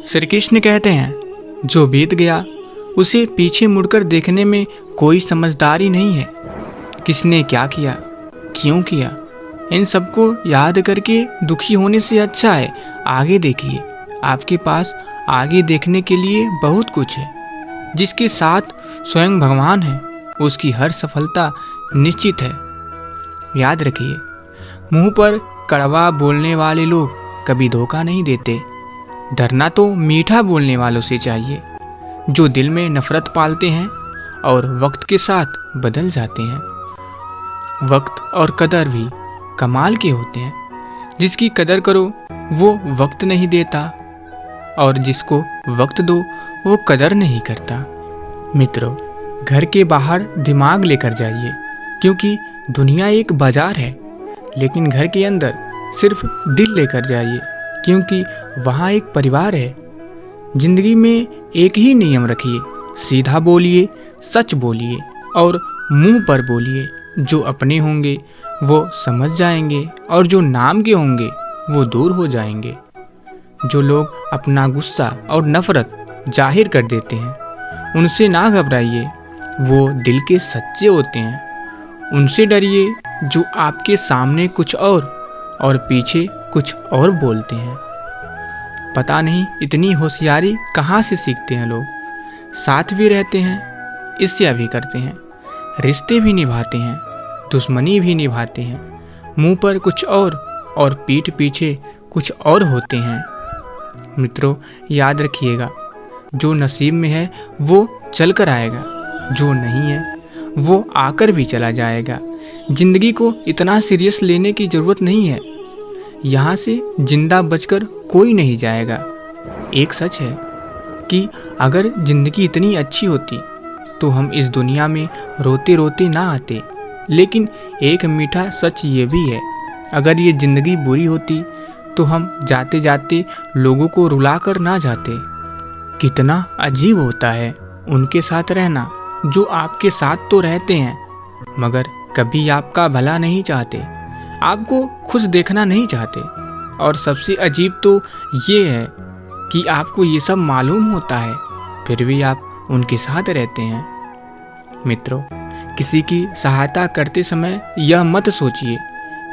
श्री कृष्ण कहते हैं, जो बीत गया उसे पीछे मुड़कर देखने में कोई समझदारी नहीं है। किसने क्या किया, क्यों किया, इन सबको याद करके दुखी होने से अच्छा है आगे देखिए। आपके पास आगे देखने के लिए बहुत कुछ है। जिसके साथ स्वयं भगवान है उसकी हर सफलता निश्चित है। याद रखिए, मुंह पर कड़वा बोलने वाले लोग कभी धोखा नहीं देते। डरना तो मीठा बोलने वालों से चाहिए, जो दिल में नफरत पालते हैं और वक्त के साथ बदल जाते हैं। वक्त और कदर भी कमाल के होते हैं। जिसकी कदर करो वो वक्त नहीं देता, और जिसको वक्त दो वो कदर नहीं करता। मित्रों, घर के बाहर दिमाग लेकर जाइए, क्योंकि दुनिया एक बाजार है। लेकिन घर के अंदर सिर्फ दिल लेकर जाइए, क्योंकि वहाँ एक परिवार है। जिंदगी में एक ही नियम रखिए, सीधा बोलिए, सच बोलिए और मुंह पर बोलिए। जो अपने होंगे वो समझ जाएंगे और जो नाम के होंगे वो दूर हो जाएंगे। जो लोग अपना गुस्सा और नफरत जाहिर कर देते हैं उनसे ना घबराइए, वो दिल के सच्चे होते हैं। उनसे डरिए जो आपके सामने कुछ और पीछे कुछ और बोलते हैं। पता नहीं इतनी होशियारी कहाँ से सीखते हैं लोग। साथ भी रहते हैं, ईर्ष्या भी करते हैं, रिश्ते भी निभाते हैं, दुश्मनी भी निभाते हैं। मुंह पर कुछ और पीठ पीछे कुछ और होते हैं। मित्रों, याद रखिएगा, जो नसीब में है वो चल कर आएगा, जो नहीं है वो आकर भी चला जाएगा। जिंदगी को इतना सीरियस लेने की ज़रूरत नहीं है। यहाँ से जिंदा बचकर कोई नहीं जाएगा। एक सच है कि अगर जिंदगी इतनी अच्छी होती तो हम इस दुनिया में रोते रोते ना आते। लेकिन एक मीठा सच ये भी है, अगर ये ज़िंदगी बुरी होती तो हम जाते जाते लोगों को रुला कर ना जाते। कितना अजीब होता है उनके साथ रहना जो आपके साथ तो रहते हैं मगर कभी आपका भला नहीं चाहते, आपको खुश देखना नहीं चाहते। और सबसे अजीब तो ये है कि आपको ये सब मालूम होता है फिर भी आप उनके साथ रहते हैं। मित्रों, किसी की सहायता करते समय यह मत सोचिए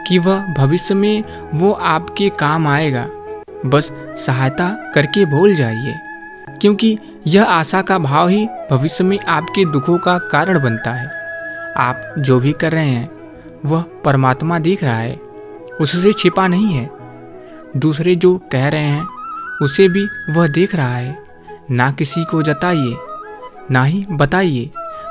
कि वह भविष्य में वो आपके काम आएगा। बस सहायता करके भूल जाइए, क्योंकि यह आशा का भाव ही भविष्य में आपके दुखों का कारण बनता है। आप जो भी कर रहे हैं वह परमात्मा देख रहा है, उससे छिपा नहीं है। दूसरे जो कह रहे हैं उसे भी वह देख रहा है। ना किसी को जताइए ना ही बताइए,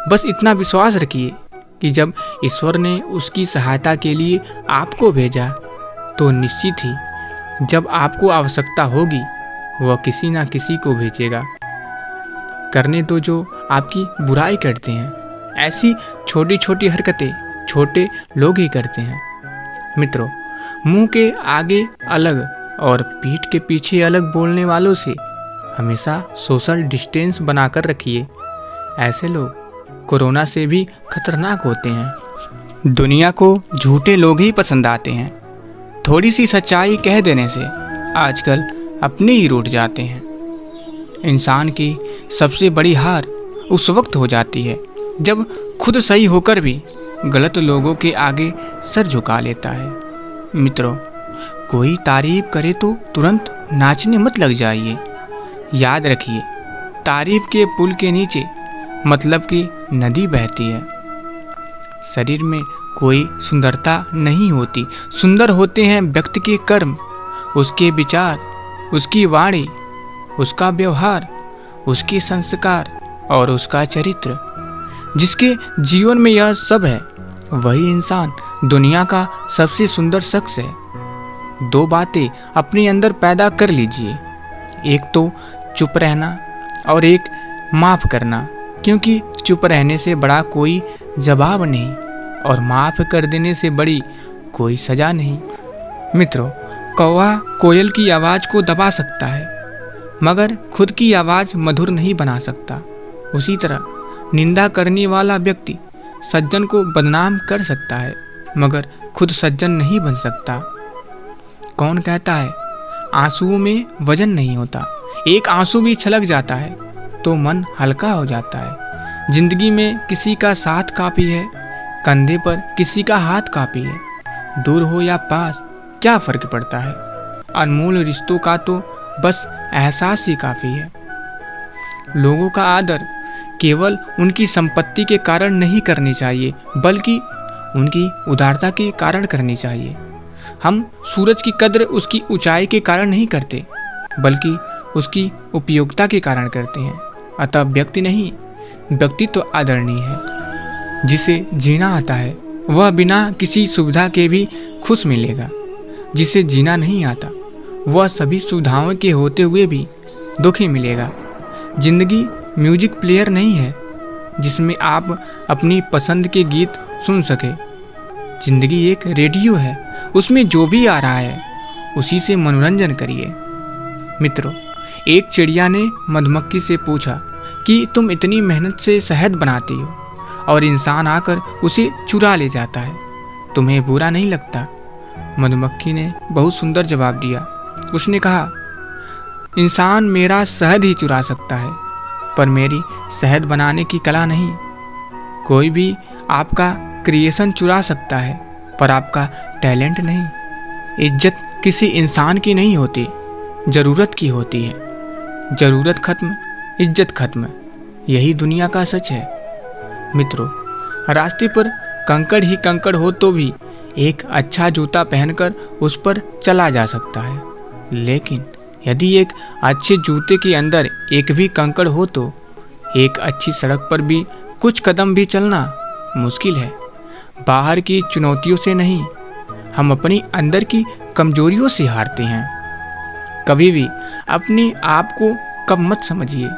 बस इतना विश्वास रखिए कि जब ईश्वर ने उसकी सहायता के लिए आपको भेजा तो निश्चित ही जब आपको आवश्यकता होगी वह किसी ना किसी को भेजेगा। करने दो जो आपकी बुराई करते हैं। ऐसी छोटी छोटी हरकतें छोटे लोग ही करते हैं। मित्रों, मुंह के आगे अलग और पीठ के पीछे अलग बोलने वालों से हमेशा सोशल डिस्टेंस बनाकर रखिए। ऐसे लोग कोरोना से भी खतरनाक होते हैं। दुनिया को झूठे लोग ही पसंद आते हैं। थोड़ी सी सच्चाई कह देने से आजकल अपने ही रूठ जाते हैं। इंसान की सबसे बड़ी हार उस वक्त हो जाती है जब खुद सही होकर भी गलत लोगों के आगे सर झुका लेता है। मित्रों, कोई तारीफ करे तो तुरंत नाचने मत लग जाइए। याद रखिए, तारीफ के पुल के नीचे मतलब की नदी बहती है। शरीर में कोई सुंदरता नहीं होती, सुंदर होते हैं व्यक्ति के कर्म, उसके विचार, उसकी वाणी, उसका व्यवहार, उसके संस्कार और उसका चरित्र। जिसके जीवन में यह सब है वही इंसान दुनिया का सबसे सुंदर शख्स है। दो बातें अपने अंदर पैदा कर लीजिए, एक तो चुप रहना और एक माफ़ करना, क्योंकि चुप रहने से बड़ा कोई जवाब नहीं और माफ़ कर देने से बड़ी कोई सज़ा नहीं। मित्रों, कौवा कोयल की आवाज़ को दबा सकता है मगर खुद की आवाज़ मधुर नहीं बना सकता। उसी तरह निंदा करने वाला व्यक्ति सज्जन को बदनाम कर सकता है मगर खुद सज्जन नहीं बन सकता। कौन कहता है आंसुओं में वजन नहीं होता, एक आंसू भी छलक जाता है तो मन हल्का हो जाता है। जिंदगी में किसी का साथ काफ़ी है, कंधे पर किसी का हाथ काफ़ी है। दूर हो या पास क्या फ़र्क पड़ता है, अनमोल रिश्तों का तो बस एहसास ही काफ़ी है। लोगों का आदर केवल उनकी संपत्ति के कारण नहीं करनी चाहिए, बल्कि उनकी उदारता के कारण करनी चाहिए। हम सूरज की कद्र उसकी ऊंचाई के कारण नहीं करते, बल्कि उसकी उपयोगिता के कारण करते हैं। अतः व्यक्ति नहीं, व्यक्तित्व तो आदरणीय है। जिसे जीना आता है वह बिना किसी सुविधा के भी खुश मिलेगा। जिसे जीना नहीं आता वह सभी सुविधाओं के होते हुए भी दुखी मिलेगा। जिंदगी म्यूजिक प्लेयर नहीं है जिसमें आप अपनी पसंद के गीत सुन सके। जिंदगी एक रेडियो है, उसमें जो भी आ रहा है उसी से मनोरंजन करिए। मित्रों, एक चिड़िया ने मधुमक्खी से पूछा कि तुम इतनी मेहनत से शहद बनाती हो और इंसान आकर उसे चुरा ले जाता है, तुम्हें बुरा नहीं लगता? मधुमक्खी ने बहुत सुंदर जवाब दिया। उसने कहा, इंसान मेरा शहद ही चुरा सकता है, पर मेरी शहद बनाने की कला नहीं। कोई भी आपका क्रिएशन चुरा सकता है, पर आपका टैलेंट नहीं। इज्जत किसी इंसान की नहीं होती, ज़रूरत की होती है। ज़रूरत खत्म, इज्जत खत्म, यही दुनिया का सच है। मित्रों, रास्ते पर कंकड़ ही कंकड़ हो तो भी एक अच्छा जूता पहनकर उस पर चला जा सकता है, लेकिन यदि एक अच्छे जूते के अंदर एक भी कंकड़ हो तो एक अच्छी सड़क पर भी कुछ कदम भी चलना मुश्किल है। बाहर की चुनौतियों से नहीं, हम अपनी अंदर की कमजोरियों से हारते हैं। कभी भी अपने आप को कम मत समझिए,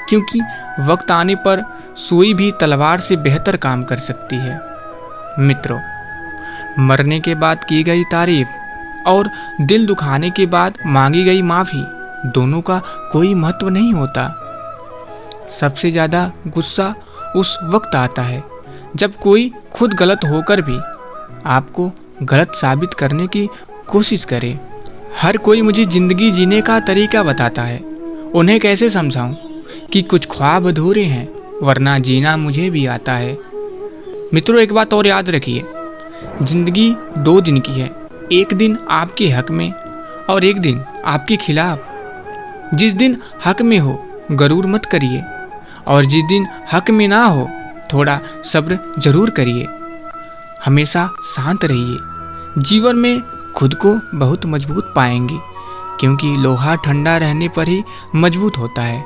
क्योंकि वक्त आने पर सुई भी तलवार से बेहतर काम कर सकती है। मित्रों, मरने के बाद की गई तारीफ और दिल दुखाने के बाद मांगी गई माफ़ी, दोनों का कोई महत्व नहीं होता। सबसे ज़्यादा गुस्सा उस वक्त आता है जब कोई खुद गलत होकर भी आपको गलत साबित करने की कोशिश करे। हर कोई मुझे ज़िंदगी जीने का तरीका बताता है, उन्हें कैसे समझाऊं कि कुछ ख्वाब अधूरे हैं, वरना जीना मुझे भी आता है। मित्रों, एक बात और याद रखिए, ज़िंदगी 2 दिन की है, एक दिन आपके हक में और एक दिन आपके खिलाफ। जिस दिन हक में हो गरूर मत करिए, और जिस दिन हक में ना हो थोड़ा सब्र जरूर करिए। हमेशा शांत रहिए। जीवन में खुद को बहुत मजबूत पाएंगे, क्योंकि लोहा ठंडा रहने पर ही मजबूत होता है,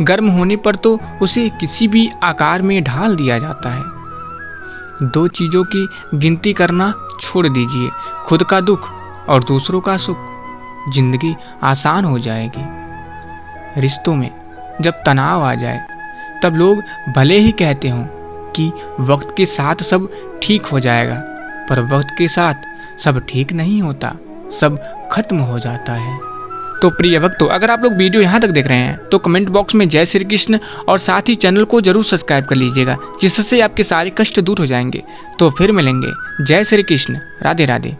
गर्म होने पर तो उसे किसी भी आकार में ढाल दिया जाता है। 2 चीज़ों की गिनती करना छोड़ दीजिए, खुद का दुख और दूसरों का सुख। जिंदगी आसान हो जाएगी। रिश्तों में जब तनाव आ जाए तब लोग भले ही कहते हों कि वक्त के साथ सब ठीक हो जाएगा, पर वक्त के साथ सब ठीक नहीं होता, सब खत्म हो जाता है। तो प्रिय भक्तों, अगर आप लोग वीडियो यहाँ तक देख रहे हैं तो कमेंट बॉक्स में जय श्री कृष्ण और साथ ही चैनल को जरूर सब्सक्राइब कर लीजिएगा, जिससे आपके सारे कष्ट दूर हो जाएंगे। तो फिर मिलेंगे। जय श्री कृष्ण, राधे राधे।